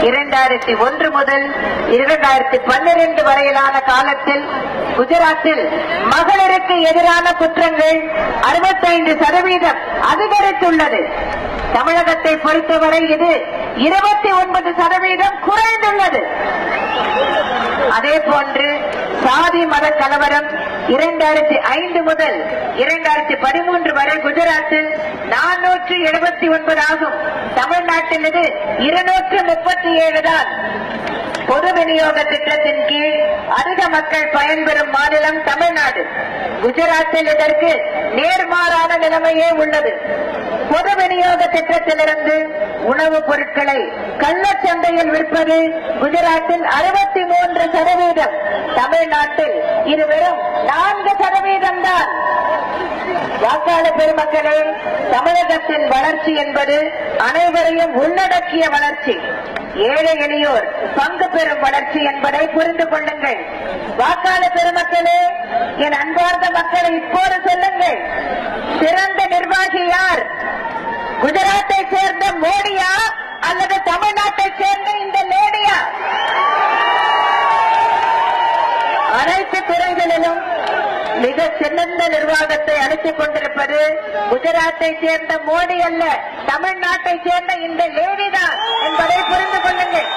2001 முதல் 2012 வரையிலான காலத்தில் குஜராத்தில் மகளிருக்கு எதிரான குற்றங்கள் 65% அதிகரித்துள்ளது. தமிழகத்தை பொறுத்தவரை இது 29% குறைந்துள்ளது. அதேபோன்று சாதி மத கலவரம் 2005 முதல் 2013 வரை குஜராத்தில் 479 ஆகும். தமிழ்நாட்டில் இது 237 தான். பொது விநியோக திட்டத்தின் கீழ் அதிக மக்கள் பயன்பெறும் மாநிலம் தமிழ்நாடு. குஜராத்தில் இதற்கு நேர்மாறான நிலைமையே உள்ளது. பொது விநியோக திட்டத்திலிருந்து உணவுப் பொருட்களை கள்ளச்சந்தையில் விற்பது குஜராத்தில் 63%. தமிழ்நாட்டில் இது வெறும் 4% தான். வாக்காளர் பெருமக்களே, தமிழகத்தின் வளர்ச்சி என்பது அனைவரையும் உள்ளடக்கிய வளர்ச்சி, ஏழை எளியோர் பங்கு பெறும் வளர்ச்சி என்பதை புரிந்து கொள்ளுங்கள். வாக்காளர் பெருமக்களே, என் அன்பார்ந்த மக்களை இப்போது சொல்லுங்கள், சிறந்த நிர்வாகி யார்? குஜராத்தை சேர்ந்த மோடியா அல்லது தமிழ்நாட்டை சேர்ந்த இந்த லேடியா? அனைத்து துறைகளிலும் மிக சிறந்த நிர்வாகத்தை அளித்துக் கொண்டிருப்பது குஜராத்தை சேர்ந்த மோடி அல்ல, தமிழ்நாட்டை சேர்ந்த இந்த லேடிதான் என்பதை புரிந்து கொள்ளுங்கள்.